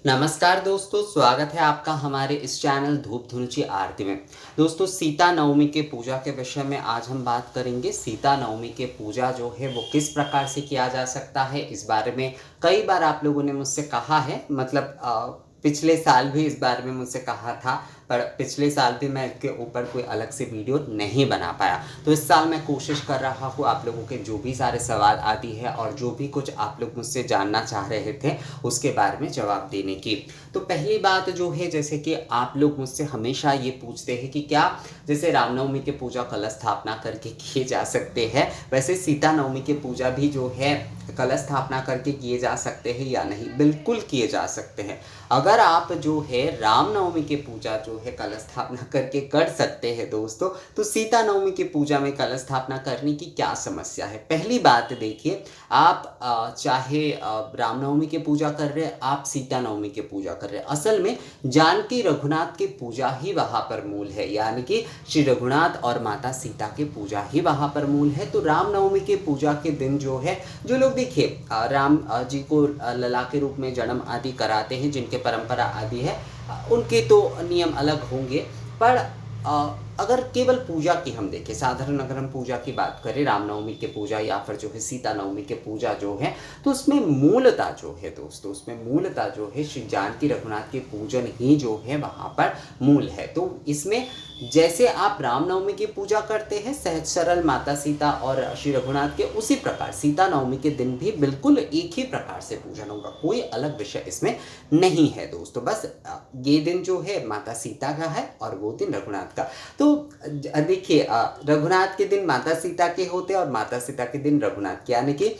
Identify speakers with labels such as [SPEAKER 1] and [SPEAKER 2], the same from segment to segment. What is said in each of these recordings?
[SPEAKER 1] नमस्कार दोस्तों, स्वागत है आपका हमारे इस चैनल धूप धुनुची आरती में। दोस्तों, सीता नवमी के पूजा के विषय में आज हम बात करेंगे। सीता नवमी के पूजा जो है वो किस प्रकार से किया जा सकता है, इस बारे में कई बार आप लोगों ने मुझसे कहा है। मतलब पिछले साल भी इस बारे में मुझसे कहा था, पर पिछले साल भी मैं इसके ऊपर कोई अलग से वीडियो नहीं बना पाया। तो इस साल मैं कोशिश कर रहा हूँ आप लोगों के जो भी सारे सवाल आती है और जो भी कुछ आप लोग मुझसे जानना चाह रहे थे उसके बारे में जवाब देने की। तो पहली बात जो है, जैसे कि आप लोग मुझसे हमेशा ये पूछते हैं कि क्या जैसे रामनवमी के पूजा कलश स्थापना करके किए जा सकते हैं, वैसे सीता नवमी के पूजा भी जो है कलश स्थापना करके किए जा सकते हैं या नहीं? बिल्कुल किए जा सकते हैं। अगर आप जो है रामनवमी की पूजा जो है कलश स्थापना करके कर सकते हैं दोस्तों, तो सीता नवमी की पूजा में कलश स्थापना करने की क्या समस्या है? पहली बात देखिए, आप चाहे रामनवमी की पूजा कर रहे हैं, आप सीता नवमी की पूजा कर रहे हैं, असल में जानकी रघुनाथ की पूजा ही वहाँ पर मूल है, यानी कि श्री रघुनाथ और माता सीता की पूजा ही वहाँ पर मूल है। तो रामनवमी की पूजा के दिन जो है, जो लोग देखिए राम जी को लला के रूप में जन्म आदि कराते हैं, जिनके परंपरा आदि है, उनके तो नियम अलग होंगे। पर अगर केवल पूजा की हम देखें, साधारण अगर हम पूजा की बात करें, रामनवमी के पूजा या फिर जो है सीता नवमी के पूजा जो है, तो उसमें मूलता जो है दोस्तों, उसमें मूलता जो है श्री जानकी रघुनाथ के पूजन ही जो है वहाँ पर मूल है। तो इसमें जैसे आप रामनवमी की पूजा करते हैं सहज सरल माता सीता और श्री रघुनाथ के, उसी प्रकार सीता नवमी के दिन भी बिल्कुल एक ही प्रकार से पूजन होगा। कोई अलग विषय इसमें नहीं है दोस्तों। बस ये दिन जो है माता सीता का है और वो दिन रघुनाथ का। तो देखिए, रघुनाथ के दिन माता सीता के होते और माता सीता के दिन रघुनाथ के, यानी कि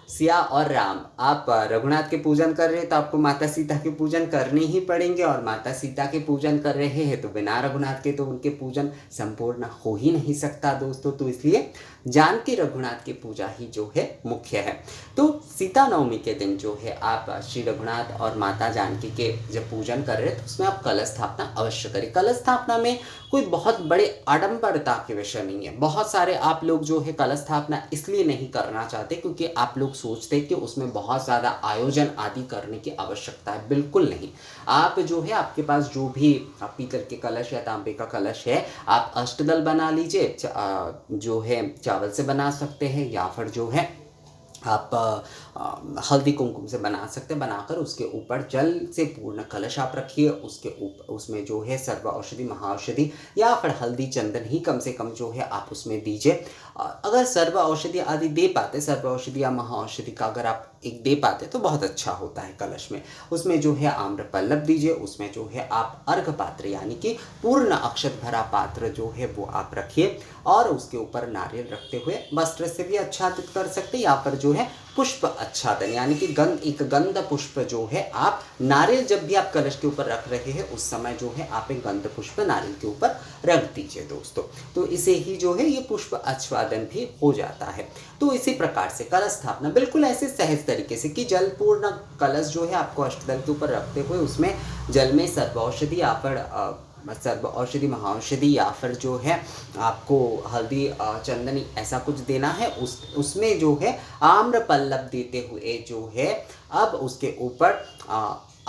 [SPEAKER 1] सिया और राम। आप रघुनाथ के पूजन कर रहे हैं तो आपको माता सीता के पूजन करने ही पड़ेंगे, और माता सीता के पूजन कर रहे हैं तो बिना रघुनाथ के तो उनके पूजन संपूर्ण हो ही नहीं सकता दोस्तों। तो इसलिए जानकी रघुनाथ की पूजा ही जो है मुख्य है। तो सीता नवमी के दिन जो है आप श्री रघुनाथ और माता जानकी के जब पूजन कर रहे हैं तो उसमें आप कलश स्थापना अवश्य करें। कलश स्थापना में कोई बहुत बड़े आडंबरता के विषय नहीं है। बहुत सारे आप लोग जो है कलश स्थापना इसलिए नहीं करना चाहते क्योंकि आप लोग सोचते हैं कि उसमें बहुत ज़्यादा आयोजन आदि करने की आवश्यकता है। बिल्कुल नहीं। आप जो है, आपके पास जो भी पीतल के कलश या तांबे का कलश है, आप अष्टदल बना लीजिए। जो है चावल से बना सकते हैं, या फिर जो है आप हल्दी कुमकुम से बना सकते हैं। बनाकर उसके ऊपर जल से पूर्ण कलश आप रखिए। उसके ऊपर उसमें जो है सर्व औषधि महाऔषधि या फिर हल्दी चंदन ही कम से कम जो है आप उसमें दीजिए। अगर सर्व औषधि आदि दे पाते, सर्व औषधि या महाऔषधि का अगर आप एक दे पाते तो बहुत अच्छा होता है कलश में। उसमें जो है आम्र पल्लव दीजिए। उसमें जो है आप अर्घ पात्र यानी कि पूर्ण अक्षत भरा पात्र जो है वो आप रखिए, और उसके ऊपर नारियल रखते हुए वस्त्र से भी आच्छादित कर सकते, या फिर जो है पुष्प आच्छादन यानी कि एक गंध पुष्प जो है, आप नारियल जब भी आप कलश के ऊपर रख रहे हैं उस समय जो है आप एक गंध पुष्प नारियल के ऊपर रख दीजिए दोस्तों। तो इसे ही जो है ये पुष्प आच्छादन भी हो जाता है। तो इसी प्रकार से कलश स्थापना बिल्कुल ऐसे सहज तरीके से कि जल पूर्ण कलश जो है आपको अष्टदल के ऊपर रखते हुए उसमें जल में सर्व औषधि या फिर सर्व औषधि महाऔषधि या फिर जो है आपको हल्दी चंदनी ऐसा कुछ देना है। उसमें जो है आम्र पल्लव देते हुए जो है अब उसके ऊपर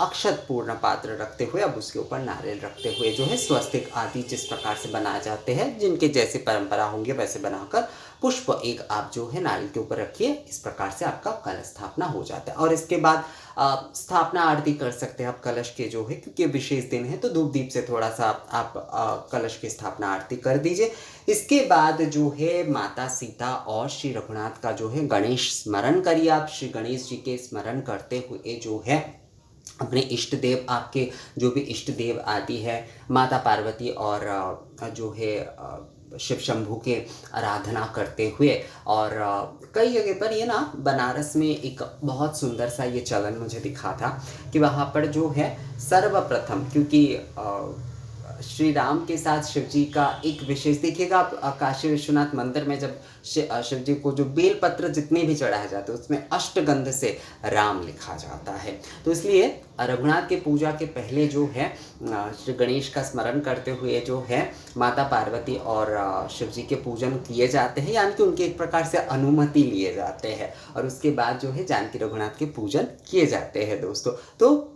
[SPEAKER 1] अक्षत पूर्ण पात्र रखते हुए अब उसके ऊपर नारियल रखते हुए जो है स्वस्तिक आदि जिस प्रकार से बनाए जाते हैं, जिनके जैसे परंपरा होंगे वैसे बनाकर पुष्प एक आप जो है नारियल के ऊपर रखिए। इस प्रकार से आपका कलश स्थापना हो जाता है। और इसके बाद स्थापना आरती कर सकते हैं आप कलश के जो है, क्योंकि विशेष दिन है तो धूप दीप से थोड़ा सा आप कलश की स्थापना आरती कर दीजिए। इसके बाद जो है माता सीता और श्री रघुनाथ का जो है गणेश स्मरण करिए। आप श्री गणेश जी के स्मरण करते हुए जो है अपने इष्ट देव, आपके जो भी इष्ट देव आदि है, माता पार्वती और जो है शिव शंभू के आराधना करते हुए, और कई जगह पर ये ना बनारस में एक बहुत सुंदर सा ये चलन मुझे दिखा था कि वहाँ पर जो है सर्वप्रथम, क्योंकि श्री राम के साथ शिव जी का एक विशेष देखिएगा आप, काशी विश्वनाथ मंदिर में जब शिव जी को जो बेलपत्र जितने भी चढ़ाए जाते हैं उसमें अष्टगंध से राम लिखा जाता है। तो इसलिए रघुनाथ के पूजा के पहले जो है श्री गणेश का स्मरण करते हुए जो है माता पार्वती और शिव जी के पूजन किए जाते हैं, यानी कि उनके एक प्रकार से अनुमति लिए जाते हैं, और उसके बाद जो है जानकी रघुनाथ के पूजन किए जाते हैं दोस्तों। तो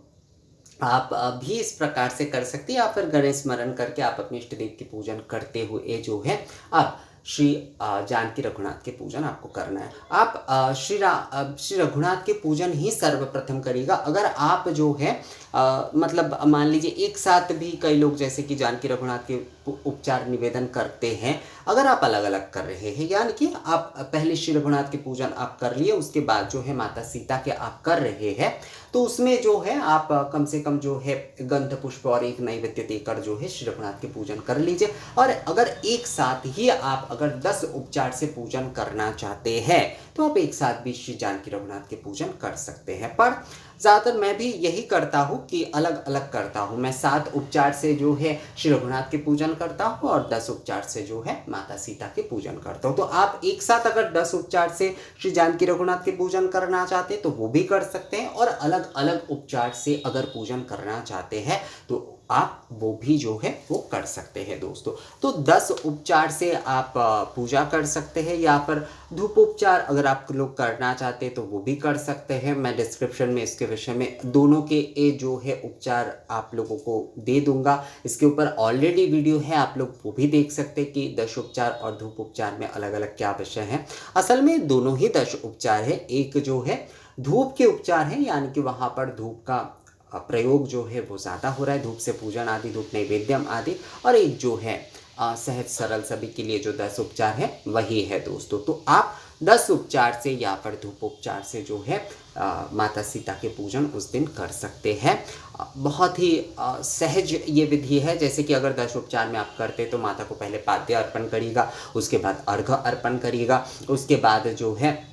[SPEAKER 1] आप भी इस प्रकार से कर सकते हैं, या फिर गणेश स्मरण करके आप अपने इष्ट देव की पूजन करते हुए जो है आप श्री जानकी रघुनाथ के पूजन आपको करना है। आप श्री रघुनाथ के पूजन ही सर्वप्रथम करिएगा। अगर आप जो है मतलब मान लीजिए एक साथ भी कई लोग जैसे कि जानकी रघुनाथ के उपचार निवेदन करते हैं, अगर आप अलग अलग कर रहे हैं, यानी कि आप पहले श्री रघुनाथ के पूजन आप कर लिए, उसके बाद जो है माता सीता के आप कर रहे हैं, तो उसमें जो है आप कम से कम जो है गंध पुष्प और एक नैवेद्य देकर जो है श्री रघुनाथ के पूजन कर लीजिए। और अगर एक साथ ही आप अगर 10 उपचार से पूजन करना चाहते हैं तो आप एक साथ भी श्री जानकी रघुनाथ के पूजन कर सकते हैं। पर ज़्यादातर मैं भी यही करता हूँ कि अलग अलग करता हूँ। मैं 7 उपचार से जो है श्री रघुनाथ के पूजन करता हूँ और 10 उपचार से जो है माता सीता के पूजन करता हूँ। तो आप एक साथ अगर 10 उपचार से श्री जानकी रघुनाथ के पूजन करना चाहते हैं तो वो भी कर सकते हैं, और अलग अलग उपचार से अगर पूजन करना चाहते हैं तो आप वो भी जो है वो कर सकते हैं दोस्तों। तो 10 उपचार से आप पूजा कर सकते हैं, या फिर धूपोपचार अगर आप लोग करना चाहते हैं तो वो भी कर सकते हैं। मैं डिस्क्रिप्शन में इसके विषय में दोनों के जो है उपचार आप लोगों को दे दूंगा। इसके ऊपर ऑलरेडी वीडियो है, आप लोग वो भी देख सकते हैं कि 10 उपचार और धूप उपचार में अलग अलग क्या विषय है। असल में दोनों ही 10 उपचार है। एक जो है धूप के उपचार है, यानी कि वहाँ पर धूप का प्रयोग जो है वो ज़्यादा हो रहा है, धूप से पूजन आदि, धूप नैवेद्यम आदि, और एक जो है सहज सरल सभी के लिए जो 10 उपचार है वही है दोस्तों। तो आप 10 उपचार से या फिर धूपोपचार से जो है माता सीता के पूजन उस दिन कर सकते हैं। बहुत ही सहज ये विधि है। जैसे कि अगर 10 उपचार में आप करते तो माता को पहले पाद्य अर्पण करिएगा, उसके बाद अर्घ्य अर्पण करिएगा, उसके बाद जो है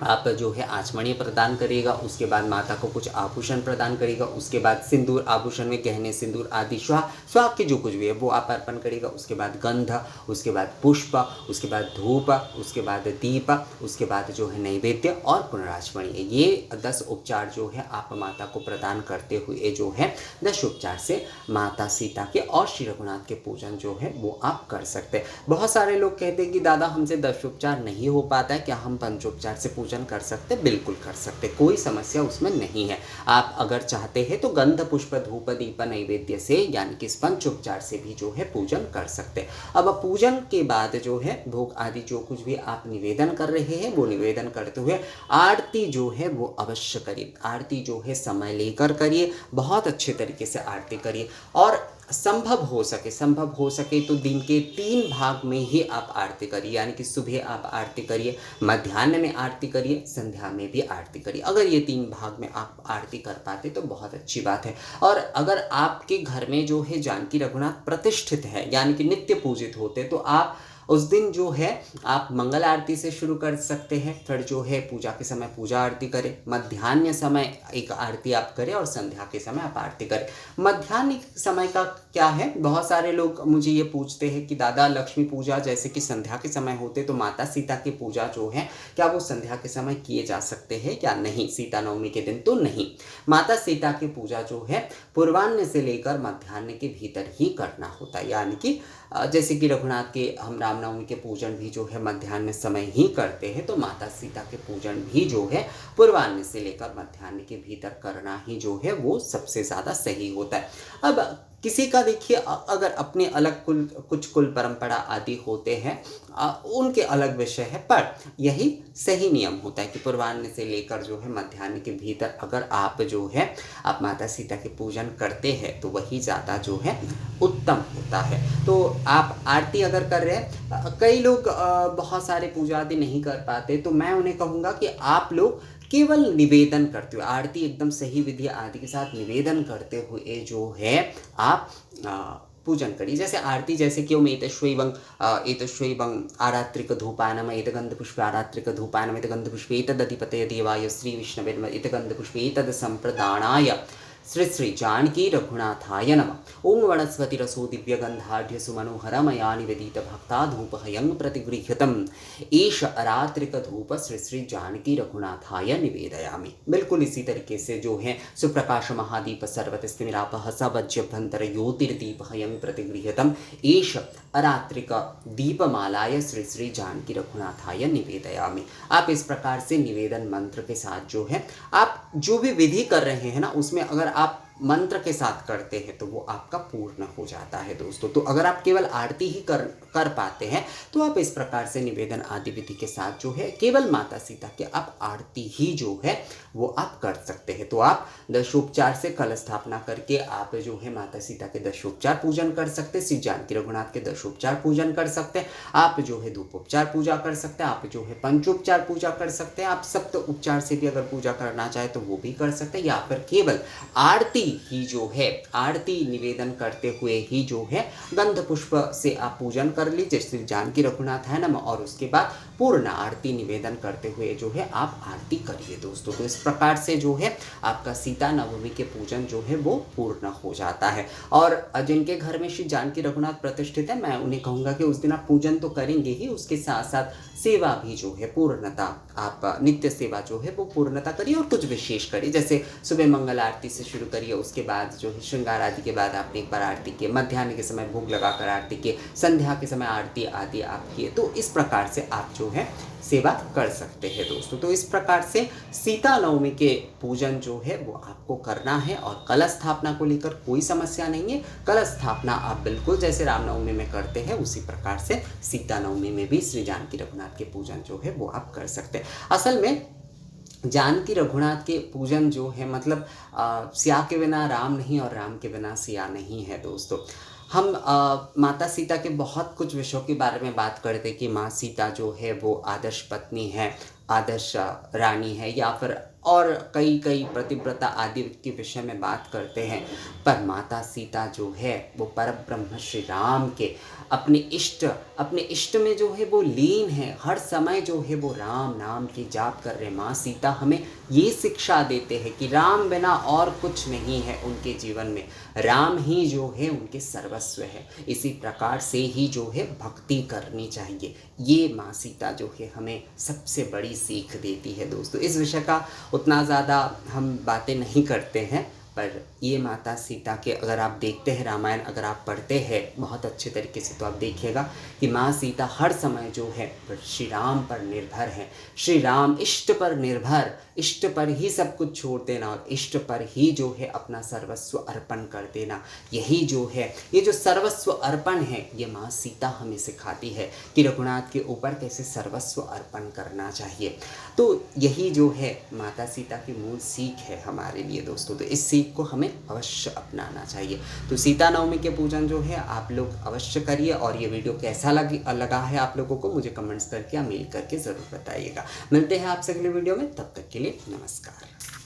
[SPEAKER 1] आप जो है आचमनी प्रदान करिएगा, उसके बाद माता को कुछ आभूषण प्रदान करिएगा, उसके बाद सिंदूर आभूषण में गहने सिंदूर आदि स्वाग के जो कुछ भी है वो आप अर्पण करिएगा, उसके बाद गंध, उसके बाद पुष्प, उसके बाद धूप, उसके बाद दीप, उसके बाद जो है नैवेद्य और पुनराचमनी। ये 10 उपचार जो है आप माता को प्रदान करते हुए जो है 10 उपचार से माता सीता के और श्री रघुनाथ के पूजन जो है वो आप कर सकते हैं। बहुत सारे लोग कहते हैं कि दादा हमसे 10 उपचार नहीं हो पाता है, क्या हम पंचोपचार से पूजन कर सकते? बिल्कुल कर सकते, कोई समस्या उसमें नहीं है। आप अगर चाहते हैं तो गंध पुष्प धूप दीप नैवेद्य से यानी कि पंचोपचार से भी जो है पूजन कर सकते हैं। अब पूजन के बाद जो है भोग आदि जो कुछ भी आप निवेदन कर रहे हैं वो निवेदन करते हुए आरती जो है वो अवश्य करिए। आरती जो है समय लेकर करिए, बहुत अच्छे तरीके से आरती करिए, और संभव हो सके तो दिन के 3 भाग में ही आप आरती करिए, यानी कि सुबह आप आरती करिए, मध्याह्न में आरती करिए, संध्या में भी आरती करिए। अगर ये 3 भाग में आप आरती कर पाते तो बहुत अच्छी बात है। और अगर आपके घर में जो है जानकी रघुनाथ प्रतिष्ठित है, यानी कि नित्य पूजित होते, तो आप उस दिन जो है आप मंगल आरती से शुरू कर सकते हैं, फिर जो है पूजा के समय पूजा आरती करें, मध्याह्न समय एक आरती आप करें और संध्या के समय आप आरती करें। मध्याह्न समय का क्या है, बहुत सारे लोग मुझे ये पूछते हैं कि दादा लक्ष्मी पूजा जैसे कि संध्या के समय होते तो माता सीता की पूजा जो है क्या वो संध्या के समय किए जा सकते हैं या नहीं? सीता नवमी के दिन तो नहीं। माता सीता की पूजा जो है पूर्वाह्न से लेकर मध्याह्न के भीतर ही करना होता है, यानी कि जैसे कि रघुनाथ के हम रामनवमी के पूजन भी जो है मध्याह्न समय ही करते हैं, तो माता सीता के पूजन भी जो है पूर्वाह्न से लेकर मध्याह्न के भीतर करना ही जो है वो सबसे ज़्यादा सही होता है। अब किसी का देखिए अगर अपने अलग कुछ कुल परंपरा आदि होते हैं, उनके अलग विषय है, पर यही सही नियम होता है कि पूर्वाह्न से लेकर जो है मध्याह्न के भीतर अगर आप जो है आप माता सीता के पूजन करते हैं तो वही ज़्यादा जो है उत्तम होता है। तो आप आरती अगर कर रहे हैं, कई लोग बहुत सारे पूजा आदि नहीं कर पाते, तो मैं उन्हें कहूँगा कि आप लोग केवल निवेदन करते हुए आरती एकदम सही विधि आदि के साथ निवेदन करते हुए जो है आप पूजन करिए। जैसे आरती जैसे कि ओम एतश्वैवं आरात्रिक धूपानम एतगंध पुष्प आरात्रिक धूपानम एतगंध पुष्प एतदधिपतये देवाय श्री विष्णवे नमः एतगंध पुष्प एतद संप्रदानाय श्री श्री जानकी रघुनाथाय नमः। ओं वनस्पतिरसो दिव्यगंधाढ्य सुमनोहरमया निवेदित भक्ताधूपहयं प्रतिगृह्यतम् एष अरात्रिक धूप श्री श्री जानकी रघुनाथाय निवेदयामि। बिल्कुल इसी तरीके से जो है सुप्रकाश महादीप सर्वतस्तिमिरापः सवज्रभ्यंतर ज्योतिर्दीपहयं प्रतिगृह्यतम् एष अरात्रिक दीपमालाय श्री श्री जानकी रघुनाथाय निवेदयामि। आप इस प्रकार से निवेदन मंत्र के साथ जो है आप जो भी विधि कर रहे हैं ना, उसमें अगर आप मंत्र के साथ करते हैं तो वो आपका पूर्ण हो जाता है दोस्तों। तो अगर आप केवल आरती ही कर पाते हैं तो आप इस प्रकार से निवेदन आदि विधि के साथ जो है केवल माता सीता के आप आरती ही जो है वो आप कर सकते हैं। तो आप दशोपचार से कलश स्थापना करके आप जो है माता सीता के दशोपचार पूजन कर सकते हैं, श्री जानकी रघुनाथ के दशोपचार पूजन कर सकते हैं, आप जो है धूपोपचार पूजा कर सकते हैं, आप जो है पंचोपचार पूजा कर सकते हैं, आप सप्त उपचार से भी अगर पूजा करना चाहे तो वो भी कर सकते हैं, या फिर केवल आरती ही जो है आरती निवेदन करते हुए ही जो है गंध पुष्प से आप पूजन कर लीजिए श्री जानकी रघुनाथ है नमः, और उसके बाद पूर्ण आरती निवेदन करते हुए जो है आप आरती करिए दोस्तों। तो इस प्रकार से जो है आपका सीता नवमी के पूजन जो है वो पूर्ण हो जाता है। और जिनके घर में श्री जानकी रघुनाथ प्रतिष्ठित है, मैं उन्हें कहूँगा कि उस दिन आप पूजन तो करेंगे ही, उसके साथ साथ सेवा भी जो है पूर्णता, आप नित्य सेवा जो है वो पूर्णता करिए और कुछ विशेष करिए। जैसे सुबह मंगल आरती से शुरू करिए, उसके बाद जो है श्रृंगार आदि के बाद आपने एक बार आरती किए, मध्याह्न के समय भोग लगाकर आरती किए, संध्या के समय आरती आदि आप किए। तो इस प्रकार से आप जो है सेवा कर सकते हैं दोस्तों। तो इस प्रकार से सीता नवमी के पूजन जो है वो आपको करना है, और कलश स्थापना को लेकर कोई समस्या नहीं है। कलश स्थापना आप बिल्कुल जैसे रामनवमी में करते हैं उसी प्रकार से सीता नवमी में भी श्री जानकी रघुनाथ के पूजन जो है वो आप कर सकते हैं। असल में जानकी रघुनाथ के पूजन जो है मतलब सिया के बिना राम नहीं और राम के बिना सिया नहीं है दोस्तों। हम माता सीता के बहुत कुछ विषयों के बारे में बात करते कि माँ सीता जो है वो आदर्श पत्नी है, आदर्श रानी है, या फिर और कई प्रतिव्रता आदि के विषय में बात करते हैं, पर माता सीता जो है वो परब्रह्म श्री राम के अपने इष्ट में जो है वो लीन है, हर समय जो है वो राम नाम की जाप कर रहे। माँ सीता हमें ये शिक्षा देते हैं कि राम बिना और कुछ नहीं है उनके जीवन में, राम ही जो है उनके सर्वस्व है। इसी प्रकार से ही जो है भक्ति करनी चाहिए, ये माँ सीता जो है हमें सबसे बड़ी सीख देती है दोस्तों। इस विषय का उतना ज़्यादा हम बातें नहीं करते हैं, पर ये माता सीता के अगर आप देखते हैं रामायण, अगर आप पढ़ते हैं बहुत अच्छे तरीके से, तो आप देखिएगा कि माँ सीता हर समय जो है श्री राम पर निर्भर है। श्री राम इष्ट पर निर्भर, इष्ट पर ही सब कुछ छोड़ देना और इष्ट पर ही जो है अपना सर्वस्व अर्पण कर देना, यही जो है ये जो सर्वस्व अर्पण है ये माँ सीता हमें सिखाती है कि रघुनाथ के ऊपर कैसे सर्वस्व अर्पण करना चाहिए। तो यही जो है माता सीता की मूल सीख है हमारे लिए दोस्तों। तो इस सीख को हमें अवश्य अपनाना चाहिए। तो सीता नवमी के पूजन जो है आप लोग अवश्य करिए, और ये वीडियो कैसा लगा है आप लोगों को मुझे कमेंट्स करके या मेल करके ज़रूर बताइएगा। मिलते हैं आपसे अगले वीडियो में, तब तक के लिए नमस्कार।